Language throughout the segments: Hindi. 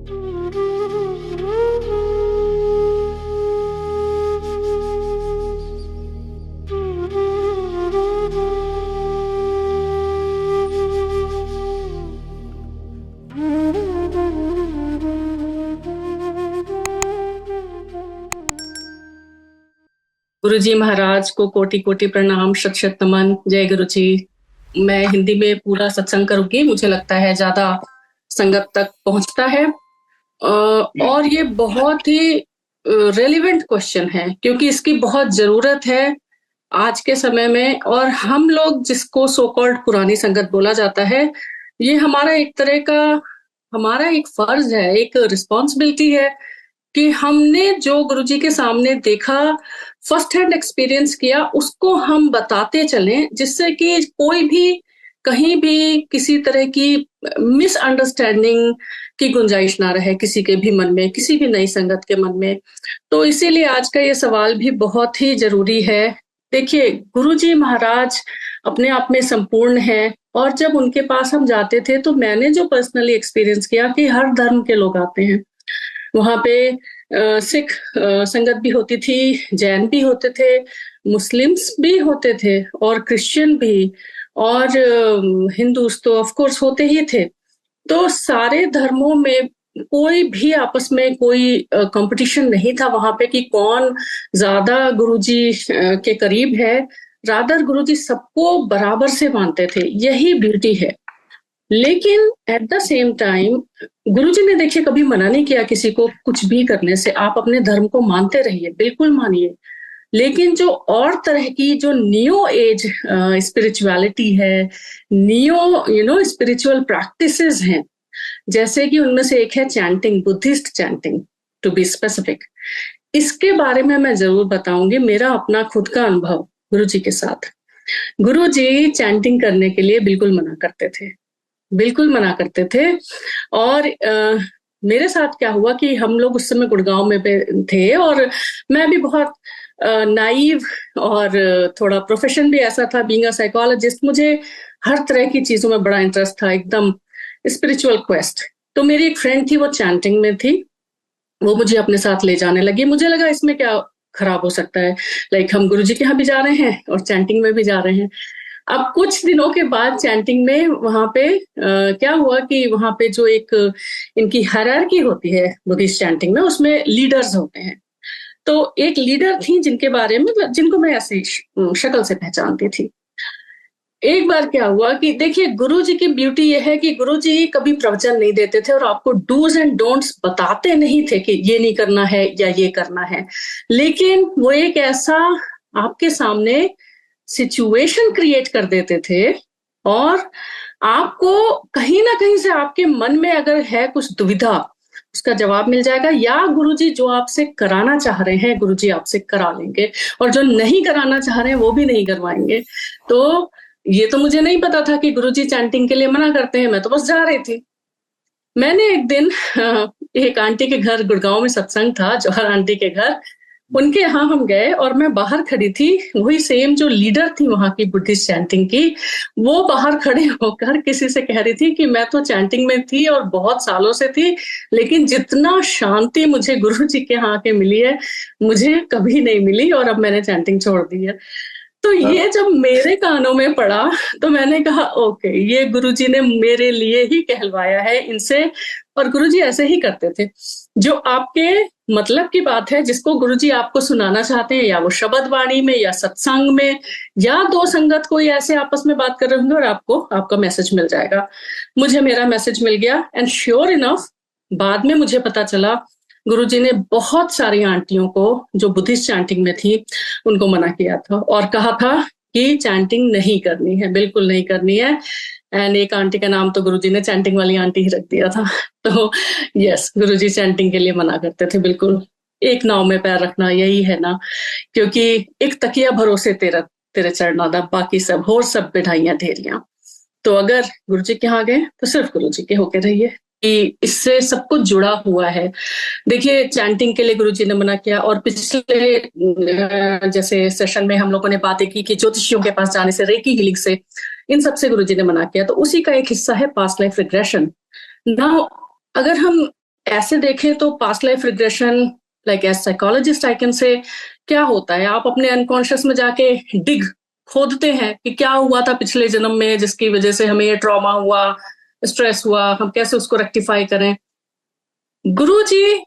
गुरुजी महाराज को कोटि कोटि प्रणाम, शत शत नमन। जय गुरु जी। मैं हिंदी में पूरा सत्संग करूंगी, मुझे लगता है ज्यादा संगत तक पहुंचता है। और ये बहुत ही रेलिवेंट क्वेश्चन है, क्योंकि इसकी बहुत जरूरत है आज के समय में। और हम लोग जिसको सो कॉल्ड पुरानी संगत बोला जाता है, ये हमारा एक तरह का, हमारा एक फर्ज है, एक रिस्पॉन्सिबिलिटी है कि हमने जो गुरुजी के सामने देखा, फर्स्ट हैंड एक्सपीरियंस किया, उसको हम बताते चलें, जिससे कि कोई भी कहीं भी किसी तरह की मिसअंडरस्टैंडिंग की गुंजाइश ना रहे किसी के भी मन में, किसी भी नई संगत के मन में। तो इसीलिए आज का ये सवाल भी बहुत ही जरूरी है। देखिए, गुरुजी महाराज अपने आप में संपूर्ण है, और जब उनके पास हम जाते थे तो मैंने जो पर्सनली एक्सपीरियंस किया कि हर धर्म के लोग आते हैं वहां पे। सिख संगत भी होती थी, जैन भी होते थे, मुस्लिम्स भी होते थे, और क्रिश्चियन भी, और हिंदूस तो ऑफ कोर्स होते ही थे। तो सारे धर्मों में कोई भी आपस में कोई कंपटीशन नहीं था वहां पे कि कौन ज्यादा गुरुजी के करीब है। रादर गुरुजी सबको बराबर से मानते थे, यही ब्यूटी है। लेकिन एट द सेम टाइम गुरुजी ने देखिए कभी मना नहीं किया किसी को कुछ भी करने से। आप अपने धर्म को मानते रहिए, बिल्कुल मानिए, लेकिन जो और तरह की जो नियो एज स्पिरिचुअलिटी है, नियो स्पिरिचुअल प्रैक्टिसेस हैं, जैसे कि उनमें से एक है chanting, Buddhist chanting to be specific. इसके बारे में मैं जरूर बताऊंगी, मेरा अपना खुद का अनुभव गुरुजी के साथ। गुरुजी चैंटिंग करने के लिए बिल्कुल मना करते थे, बिल्कुल मना करते थे। और मेरे साथ क्या हुआ कि हम लोग उस समय गुड़गांव में थे, और मैं भी बहुत नाइव, और थोड़ा प्रोफेशन भी ऐसा था, बीइंग अ साइकोलॉजिस्ट, मुझे हर तरह की चीजों में बड़ा इंटरेस्ट था, एकदम स्पिरिचुअल क्वेस्ट। तो मेरी एक फ्रेंड थी, वो चैंटिंग में थी, वो मुझे अपने साथ ले जाने लगी। मुझे लगा इसमें क्या खराब हो सकता है, लाइक हम गुरुजी के यहाँ भी जा रहे हैं और चैंटिंग में भी जा रहे हैं। अब कुछ दिनों के बाद चैंटिंग में वहां पे क्या हुआ कि वहां पे जो एक इनकी हायरार्की होती है बुद्धिस्ट चैंटिंग में, उसमें लीडर्स होते हैं। तो एक लीडर थी जिनके बारे में, जिनको मैं ऐसे शक्ल से पहचानती थी। एक बार क्या हुआ कि देखिए, गुरुजी की ब्यूटी ये है कि गुरुजी कभी प्रवचन नहीं देते थे और आपको डूज एंड डोंट्स बताते नहीं थे कि ये नहीं करना है या ये करना है, लेकिन वो एक ऐसा आपके सामने सिचुएशन क्रिएट कर देते थे, और आपको कहीं ना कहीं से आपके मन में अगर है कुछ दुविधा, उसका जवाब मिल जाएगा, या गुरुजी जो आपसे कराना चाह रहे हैं गुरुजी आपसे करा लेंगे, और जो नहीं कराना चाह रहे हैं वो भी नहीं करवाएंगे। तो ये तो मुझे नहीं पता था कि गुरुजी चैंटिंग के लिए मना करते हैं, मैं तो बस जा रही थी। मैंने एक दिन एक आंटी के घर, गुड़गांव में सत्संग था, जौहर आंटी के घर, उनके यहाँ हम गए, और मैं बाहर खड़ी थी। वही सेम जो लीडर थी वहां की बुद्धिस्ट चैंटिंग की, वो बाहर खड़े होकर किसी से कह रही थी कि मैं तो चैंटिंग में थी और बहुत सालों से थी, लेकिन जितना शांति मुझे गुरुजी के यहाँ के मिली है मुझे कभी नहीं मिली, और अब मैंने चैंटिंग छोड़ दी है। तो ये जब मेरे कानों में पड़ा तो मैंने कहा ओके, ये गुरुजी ने मेरे लिए ही कहलवाया है इनसे। और गुरुजी ऐसे ही करते थे, जो आपके मतलब की बात है, जिसको गुरुजी आपको सुनाना चाहते हैं, या वो शब्द वाणी में या सत्संग में, या दो संगत कोई ऐसे आपस में बात कर रहे होंगे और आपको आपका मैसेज मिल जाएगा। मुझे मेरा मैसेज मिल गया, एंड श्योर इनफ बाद में मुझे पता चला गुरुजी ने बहुत सारी आंटियों को जो बुद्धिस्ट चैंटिंग में थी उनको मना किया था, और कहा था कि चैंटिंग नहीं करनी है, बिल्कुल नहीं करनी है। एंड एक आंटी का नाम तो गुरुजी ने चैंटिंग वाली आंटी ही रख दिया था। तो यस, गुरुजी चैंटिंग के लिए मना करते थे, बिल्कुल। एक नाव में पैर रखना यही है ना, क्योंकि एक तकिया भरोसे तेरा तेरे चढ़ना था, बाकी सब होर सब बिठाइयां ढेरियां। तो अगर गुरुजी के यहाँ गए तो सिर्फ गुरुजी के होके रहिए, कि इससे सब कुछ जुड़ा हुआ है। देखिए, चैंटिंग के लिए गुरुजी ने मना किया, और पिछले जैसे सेशन में हम लोगों ने बातें की कि ज्योतिषियों के पास जाने से, रेकी हीलिंग से, इन सब से गुरुजी ने मना किया। तो उसी का एक हिस्सा है पास्ट लाइफ रिग्रेशन। नाउ अगर हम ऐसे देखें तो past life regression, like as psychologist I can say, क्या होता है, आप अपने अनकॉन्शियस में जाके खोदते हैं कि क्या हुआ था पिछले जन्म में जिसकी वजह से हमें ये ट्रॉमा हुआ, स्ट्रेस हुआ, हम कैसे उसको रेक्टिफाई करें। गुरुजी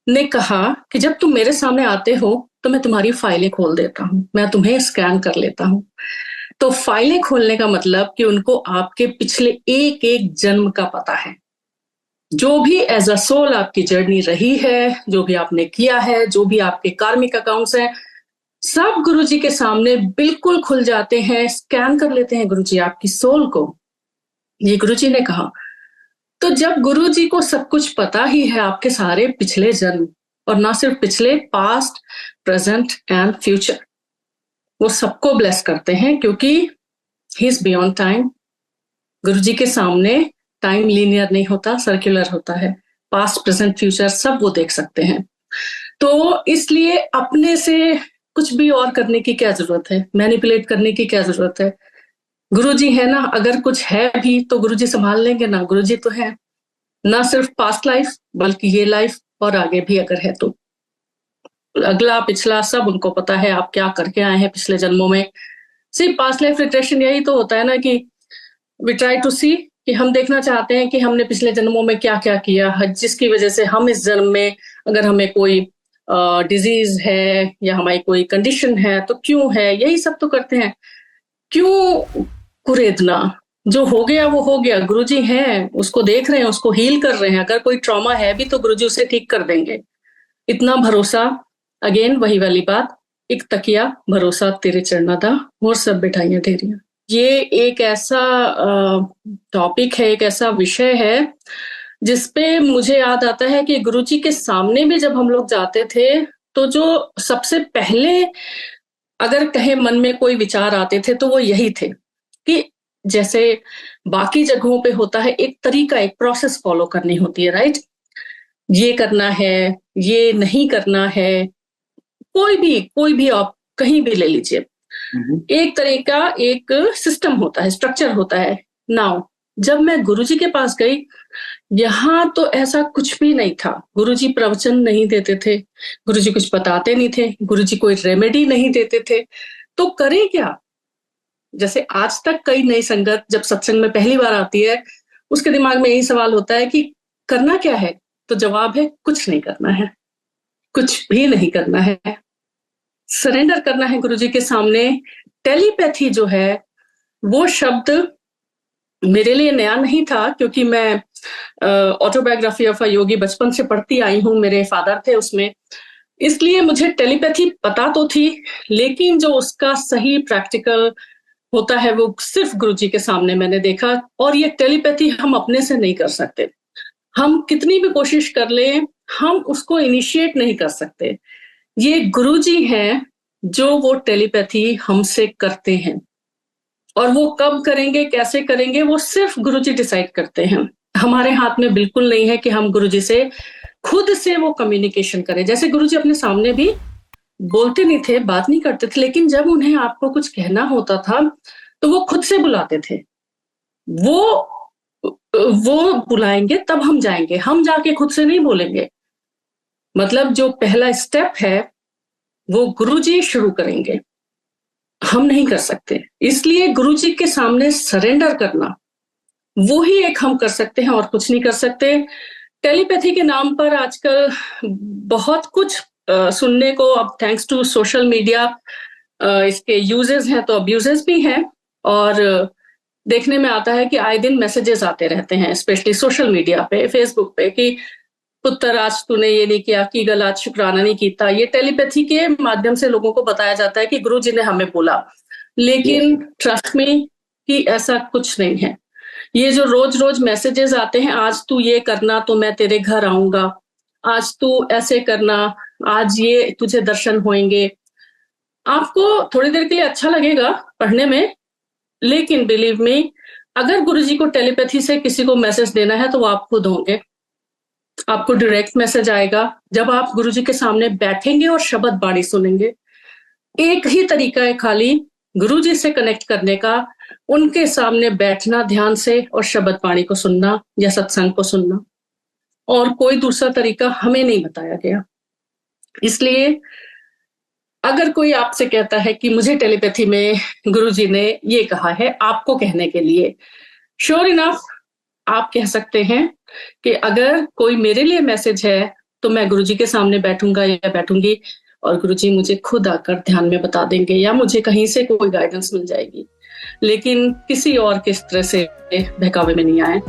ने कहा कि जब तुम मेरे सामने आते हो तो मैं तुम्हारी फाइलें खोल देता हूं, मैं तुम्हें स्कैन कर लेता हूं। तो फाइलें खोलने का मतलब कि उनको आपके पिछले एक एक जन्म का पता है, जो भी एज अ सोल आपकी जर्नी रही है, जो भी आपने किया है, जो भी आपके कार्मिक अकाउंट्स हैं, सब गुरुजी के सामने बिल्कुल खुल जाते हैं, स्कैन कर लेते हैं गुरुजी आपकी सोल को, ये गुरुजी ने कहा। तो जब गुरुजी को सब कुछ पता ही है, आपके सारे पिछले जन्म, और ना सिर्फ पिछले, पास्ट, प्रेजेंट एंड फ्यूचर, वो सबको ब्लेस करते हैं क्योंकि ही इज बियॉन्ड टाइम। गुरुजी के सामने टाइम लीनियर नहीं होता, सर्कुलर होता है। पास्ट, प्रेजेंट, फ्यूचर सब वो देख सकते हैं। तो इसलिए अपने से कुछ भी और करने की क्या जरूरत है, मैनिपुलेट करने की क्या जरूरत है। गुरुजी है ना, अगर कुछ है भी तो गुरुजी संभाल लेंगे ना, गुरुजी तो है ना सिर्फ पास्ट लाइफ बल्कि ये लाइफ और आगे भी अगर है तो अगला पिछला सब उनको पता है, आप क्या करके आए हैं पिछले जन्मों में। सिर्फ पास्ट लाइफ रिग्रेशन यही तो होता है ना कि वी ट्राई टू सी, कि हम देखना चाहते हैं कि हमने पिछले जन्मों में क्या क्या किया, जिसकी वजह से हम इस जन्म में, अगर हमें कोई डिजीज है या हमारी कोई कंडीशन है तो क्यों है, यही सब तो करते हैं। क्यों कुरेदना, जो हो गया वो हो गया, गुरुजी हैं, उसको देख रहे हैं, उसको हील कर रहे हैं। अगर कोई ट्रॉमा है भी तो गुरुजी उसे ठीक कर देंगे, इतना भरोसा। अगेन वही वाली बात, एक तकिया भरोसा तेरे चरणा दा और सब बिठाइयां तेरियां। ये एक ऐसा टॉपिक है, एक ऐसा विषय है जिसपे मुझे याद आता है कि गुरुजी के सामने भी जब हम लोग जाते थे तो जो सबसे पहले अगर कहे मन में कोई विचार आते थे तो वो यही थे कि जैसे बाकी जगहों पे होता है, एक तरीका, एक प्रोसेस फॉलो करनी होती है, राइट, ये करना है, ये नहीं करना है, कोई भी आप कहीं भी ले लीजिए, एक तरीका, एक सिस्टम होता है, स्ट्रक्चर होता है। नाउ जब मैं गुरुजी के पास गई, यहाँ तो ऐसा कुछ भी नहीं था। गुरुजी प्रवचन नहीं देते थे, गुरुजी कुछ बताते नहीं थे, गुरुजी कोई रेमेडी नहीं देते थे, तो करें क्या। जैसे आज तक कई नई संगत जब सत्संग में पहली बार आती है, उसके दिमाग में यही सवाल होता है कि करना क्या है, तो जवाब है कुछ नहीं करना है, कुछ भी नहीं करना है, सरेंडर करना है गुरुजी के सामने। टेलीपैथी जो है वो शब्द मेरे लिए नया नहीं था, क्योंकि मैं ऑटोबायोग्राफी ऑफ अ योगी बचपन से पढ़ती आई हूँ, मेरे फादर थे उसमें, इसलिए मुझे टेलीपैथी पता तो थी, लेकिन जो उसका सही प्रैक्टिकल होता है वो सिर्फ गुरुजी के सामने मैंने देखा। और ये टेलीपैथी हम अपने से नहीं कर सकते, हम कितनी भी कोशिश कर लें हम उसको इनिशिएट नहीं कर सकते। ये गुरुजी हैं जो वो टेलीपैथी हमसे करते हैं, और वो कब करेंगे, कैसे करेंगे, वो सिर्फ गुरुजी डिसाइड करते हैं। हमारे हाथ में बिल्कुल नहीं है कि हम गुरुजी से खुद से वो कम्युनिकेशन करें। जैसे गुरुजी अपने सामने भी बोलते नहीं थे, बात नहीं करते थे, लेकिन जब उन्हें आपको कुछ कहना होता था तो वो खुद से बुलाते थे। वो बुलाएंगे तब हम जाएंगे, हम जाके खुद से नहीं बोलेंगे। मतलब जो पहला स्टेप है वो गुरुजी शुरू करेंगे, हम नहीं कर सकते। इसलिए गुरुजी के सामने सरेंडर करना, वो ही एक हम कर सकते हैं और कुछ नहीं कर सकते। टेलीपैथी के नाम पर आजकल बहुत कुछ सुनने को, अब थैंक्स टू सोशल मीडिया इसके यूजेस हैं तो अब्यूजेस भी हैं, और देखने में आता है कि आए दिन मैसेजेस आते रहते हैं, स्पेशली सोशल मीडिया पे, फेसबुक पे, कि पुत्र आज तूने ये नहीं किया, की गल आज शुक्राना नहीं किया। ये टेलीपैथी के माध्यम से लोगों को बताया जाता है कि गुरुजी ने हमें बोला, लेकिन ट्रस्ट में कि ऐसा कुछ नहीं है। ये जो रोज रोज मैसेजेस आते हैं, आज तू ये करना तो मैं तेरे घर आऊंगा, आज तू ऐसे करना, आज ये तुझे दर्शन होंगे, आपको थोड़ी देर के लिए अच्छा लगेगा पढ़ने में, लेकिन बिलीव मी, अगर गुरुजी को टेलीपैथी से किसी को मैसेज देना है तो वो आप खुद होंगे। आपको डायरेक्ट मैसेज आएगा जब आप गुरुजी के सामने बैठेंगे और शब्द बाणी सुनेंगे। एक ही तरीका है खाली गुरुजी से कनेक्ट करने का, उनके सामने बैठना ध्यान से और शब्द बाणी को सुनना या सत्संग को सुनना। और कोई दूसरा तरीका हमें नहीं बताया गया। इसलिए अगर कोई आपसे कहता है कि मुझे टेलीपैथी में गुरुजी ने ये कहा है आपको कहने के लिए, श्योर इनफ आप कह सकते हैं कि अगर कोई मेरे लिए मैसेज है तो मैं गुरुजी के सामने बैठूंगा या बैठूंगी और गुरुजी मुझे खुद आकर ध्यान में बता देंगे या मुझे कहीं से कोई गाइडेंस मिल जाएगी, लेकिन किसी और किस तरह से बहकावे में नहीं आए।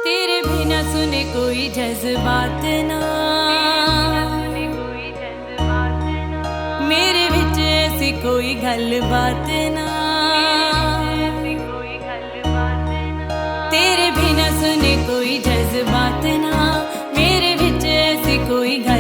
तेरे बिना सुने कोई जज्बात ना, मेरे विच ऐसी कोई गल बात ना, तेरे बिना सुने कोई जज्बात ना, मेरे विच ऐसी कोई गल